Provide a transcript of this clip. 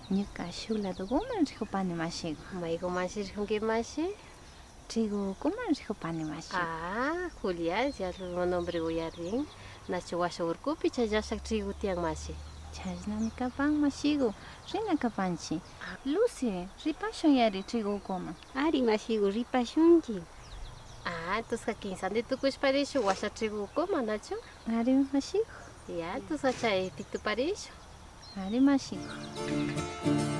Ñuka shuk ladokuman rikupani mashiku. Mayku mashi rijunki mashi? Trigukuman rikupani mashiku. Julia, ya nombre uyarin. Nachu washa urkupi challashak trigo tiyan mashi. Chashnami kapan mashiku. Rina kapanchi. Lucy, ripashun yari trigukuman. Ari mashiku ripashunki. Entonces kinsandi tukushparishu washa trigukuman nachu? Ari mashiku. Ya, entonces chay tituparishu. Ari mashiku.